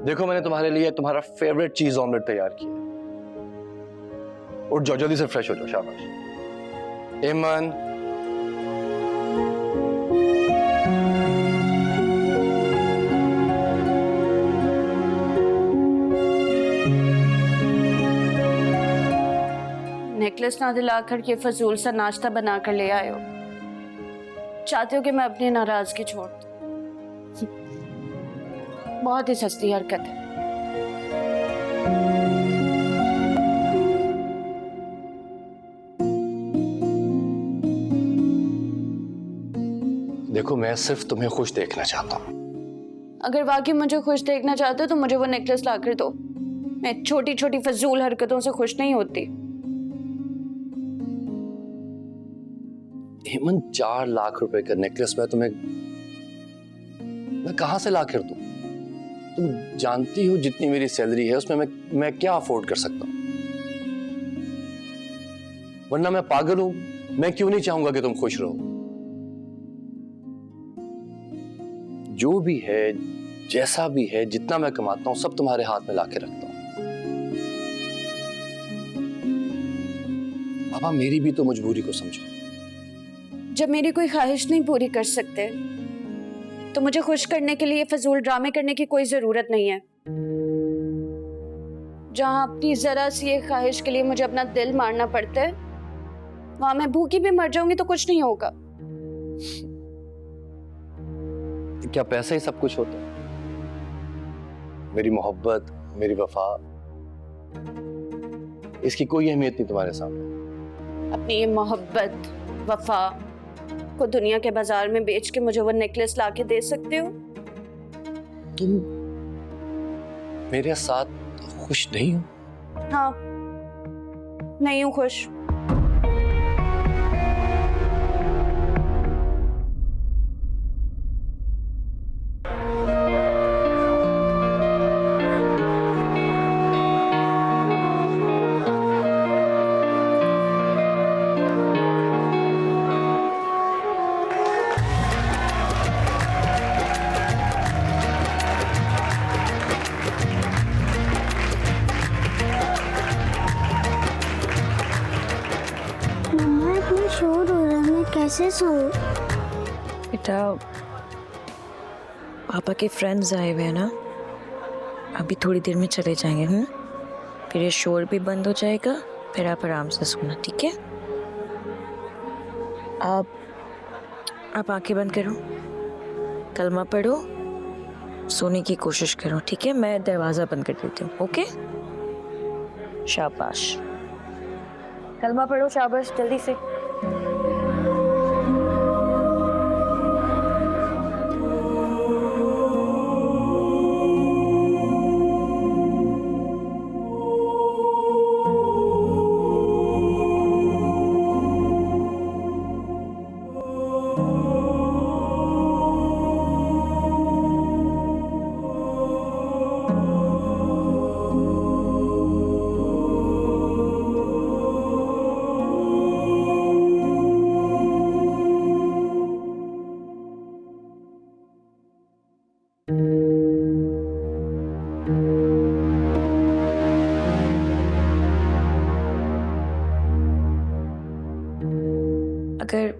देखो मैंने तुम्हारे लिए तुम्हारा फेवरेट चीज ऑमलेट तैयार किया है। उठ जाओ, जल्दी से फ्रेश हो जाओ। शाबाश ईमान। नेकलेस ना दिलाकर ये फजूल सा नाश्ता बनाकर ले आए हो। चाहते हो कि मैं अपनी नाराजगी छोड़ दूं? बहुत ही सस्ती हरकत है। देखो मैं सिर्फ तुम्हें खुश देखना चाहता हूँ। अगर वाकई मुझे खुश देखना चाहते हो तो मुझे वो नेकलेस लाकर दो। मैं छोटी छोटी फजूल हरकतों से खुश नहीं होती। हेमंत 4 लाख रुपए का नेकलेस मैं कहां से ला कर दूं? तुम जानती हो जितनी मेरी सैलरी है उसमें मैं क्या अफोर्ड कर सकता हूं? वरना मैं पागल हूं? मैं क्यों नहीं चाहूंगा कि तुम खुश रहो? जो भी है, जैसा भी है, जितना मैं कमाता हूं सब तुम्हारे हाथ में लाके रखता हूं। बाबा मेरी भी तो मजबूरी को समझो। जब मेरी कोई ख्वाहिश नहीं पूरी कर सकते तो मुझे खुश करने के लिए फजूल ड्रामे करने की कोई जरूरत नहीं है। जहां अपनी जरा सी एक ख्वाहिश के लिए मुझे अपना दिल मारना पड़ता है, वहां मैं भूखी भी मर जाऊंगी तो कुछ नहीं होगा। क्या पैसा ही सब कुछ होता है? मेरी मोहब्बत, मेरी वफा, इसकी कोई अहमियत नहीं तुम्हारे सामने। अपनी ये मोहब्बत, वफा को दुनिया के बाजार में बेच के मुझे वो नेकलेस लाके दे सकते हो? तुम मेरे साथ खुश नहीं हो? हाँ, नहीं हूं खुश। शोर हो रहा है, मैं कैसे सोऊं? बेटा पापा के फ्रेंड्स आए हुए हैं ना, अभी थोड़ी देर में चले जाएंगे। फिर ये शोर भी बंद हो जाएगा, फिर आप आराम से सोना, ठीक है? आप आंखें बंद करो, कलमा पढ़ो, सोने की कोशिश करो, ठीक है? मैं दरवाज़ा बंद कर देती हूँ। ओके, शाबाश, कलमा पढ़ो, शाबाश, जल्दी से। अगर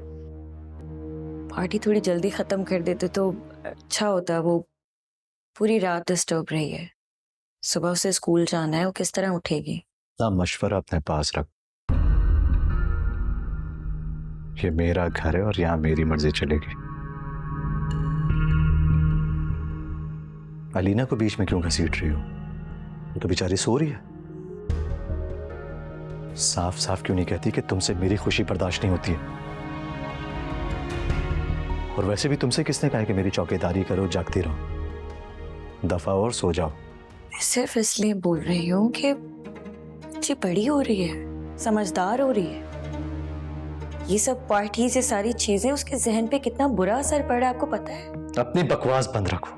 पार्टी थोड़ी जल्दी खत्म कर देते तो अच्छा होता। वो पूरी रात डिस्टर्ब रही है, सुबह उसे स्कूल जाना है, वो किस तरह उठेगी? ना मशवरा अपने पास रख। ये मेरा घर है और यहाँ मेरी मर्जी चलेगी। अलीना को बीच में क्यों घसीट रही हो? वो तो बेचारी सो रही है। साफ साफ क्यों नहीं कहती कि तुमसे मेरी खुशी बर्दाश्त नहीं होती है? और वैसे भी तुमसे किसने कहा कि मेरी चौकीदारी करो, जागती रहो? दफा और सो जाओ। मैं सिर्फ इसलिए बोल रही हूँ कि बच्ची बड़ी हो रही है, समझदार हो रही है। ये सब पार्टीज, ये सारी चीजें उसके जहन पे कितना बुरा असर पड़ा, आपको पता है? अपनी बकवास बंद रखो।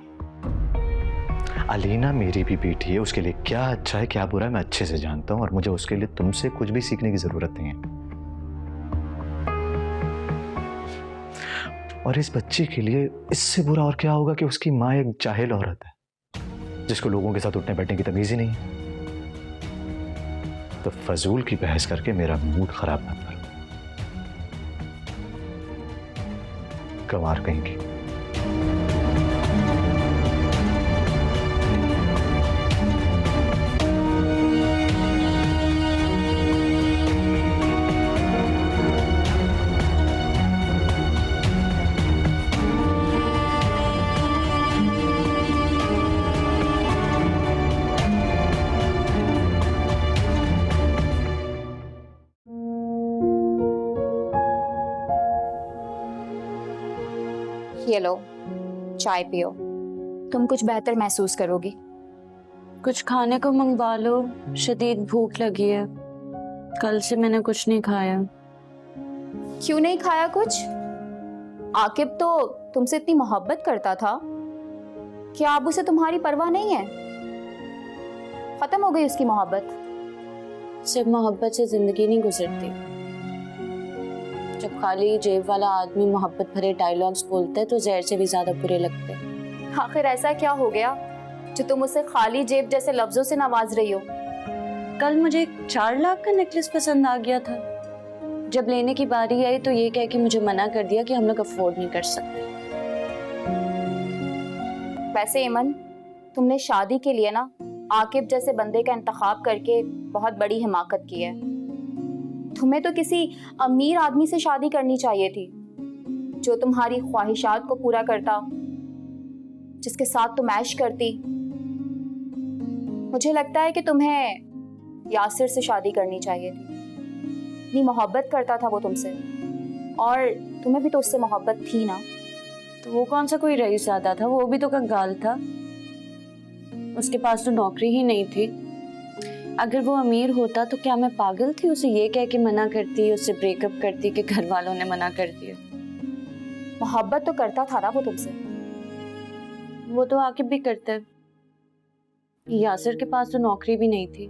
अलीना मेरी भी बेटी है, उसके लिए क्या अच्छा है क्या बुरा है मैं अच्छे से जानता हूँ, और मुझे उसके लिए तुमसे कुछ भी सीखने की जरूरत नहीं है। और इस बच्ची के लिए इससे बुरा और क्या होगा कि उसकी माँ एक जाहिल औरत है। जिसको लोगों के साथ उठने बैठने की तमीज ही नहीं है। तो फजूल की बहस करके मेरा मूड खराब मत करो, गंवार कहेंगी। ये लो चाय पियो, तुम कुछ बेहतर महसूस करोगी। कुछ खाने को मंगवा लो, शदीद भूख लगी है। कल से मैंने कुछ नहीं खाया। क्यों नहीं खाया कुछ? आकिब तो तुमसे इतनी मोहब्बत करता था, क्या अब उसे तुम्हारी परवाह नहीं है? खत्म हो गई उसकी मोहब्बत? सिर्फ मोहब्बत से जिंदगी नहीं गुजरती। जब खाली जेब वाला आदमी मोहब्बत भरे डायलॉग्स बोलता है तो जहर से भी ज्यादा बुरे लगते हैं। आखिर ऐसा क्या हो गया जो तुम उसे खाली जेब जैसे लफ्जों से नवाज रही हो? कल मुझे एक 4 लाख का नेकलेस पसंद आ गया था। जब लेने की बारी आई तो ये कह के मुझे मना कर दिया कि हम लोग अफोर्ड नहीं कर सकते। वैसे इमन, तुमने शादी के लिए ना आकिब जैसे बंदे का इंतखाब करके बहुत बड़ी हिमाकत की है। तुम्हें तो किसी अमीर आदमी से शादी करनी चाहिए थी जो तुम्हारी ख्वाहिशात को पूरा करता, जिसके साथ तुम ऐश करती। मुझे लगता है कि तुम्हें यासिर से शादी करनी चाहिए थी। इतनी मोहब्बत करता था वो तुमसे, और तुम्हें भी तो उससे मोहब्बत थी ना। तो वो कौन सा कोई रईसज़ादा था, वो भी तो कंगाल था। उसके पास तो नौकरी ही नहीं थी। अगर वो अमीर होता तो क्या मैं पागल थी उसे ये कह के मना करती, उससे ब्रेकअप करती कि घर वालों ने मना कर दिया। मोहब्बत तो करता था ना वो तुमसे। वो तो आकिब भी करता है। यासिर के पास तो नौकरी भी नहीं थी।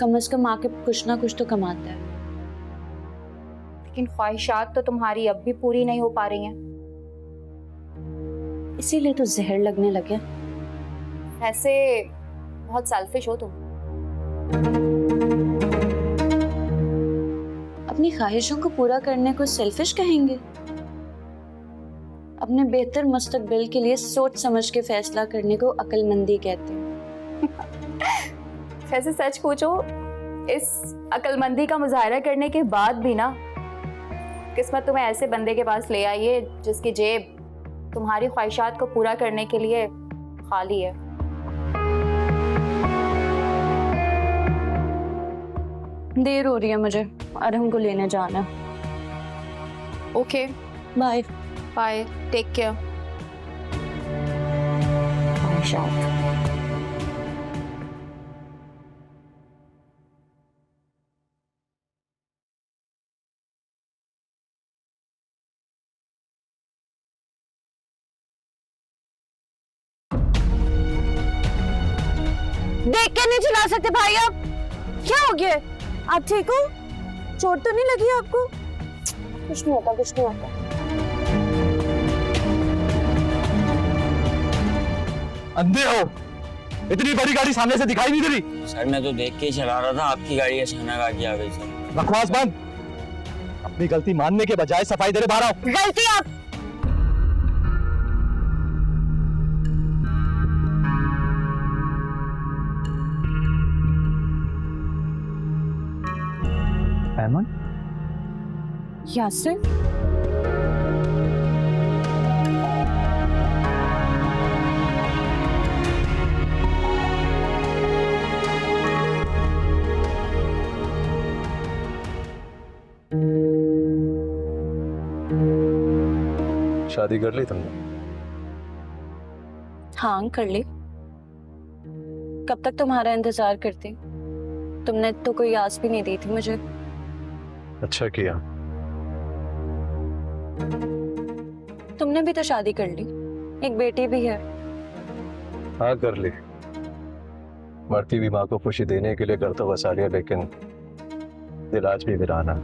कम से कम आकिब कुछ ना कुछ तो कमाता है। लेकिन ख्वाहिशात तो तुम्हारी अब भी पूरी नहीं हो पा रही हैं। इसीलिए तो जहर लगने लगे। ऐसे बहुत सेल्फिश हो तुम। अपनी ख्वाहिशों को पूरा करने को सेल्फिश कहेंगे? अपने बेहतर मुस्तकबिल के लिए सोच समझ के फैसला करने को अक्लमंदी कहते हैं। वैसे सच पूछो, इस अक्लमंदी का मुजाहरा करने के बाद भी ना किस्मत तुम्हें ऐसे बंदे के पास ले आई है जिसकी जेब तुम्हारी ख्वाहिशात को पूरा करने के लिए खाली है। देर हो रही है मुझे, अरहम को लेने जाना। Okay, bye bye, take care. देख के नहीं चला सकते भाई आप? क्या हो गया? आप ठीक हो? चोट तो नहीं लगी आपको? कुछ नहीं होता, कुछ नहीं होता। अंधे हो? इतनी बड़ी गाड़ी सामने से दिखाई नहीं दे रही? सर मैं तो देख के ही चला रहा था, आपकी गाड़ी अचानक आगे आ गई सर। बकवास बंद। अपनी गलती मानने के बजाय सफाई दे रहे बाहर आओ। गलती आप। ऐमन, यासिर, शादी कर ली तुमने? हाँ कर ली। कब तक तुम्हारा इंतजार करती? तुमने तो कोई आस भी नहीं दी थी मुझे। अच्छा किया। तुमने भी तो शादी कर ली, एक बेटी भी है। हाँ कर ली। मरती भी माँ को खुशी देने के लिए करता वसा लिया, लेकिन दिल आज भी वीराना।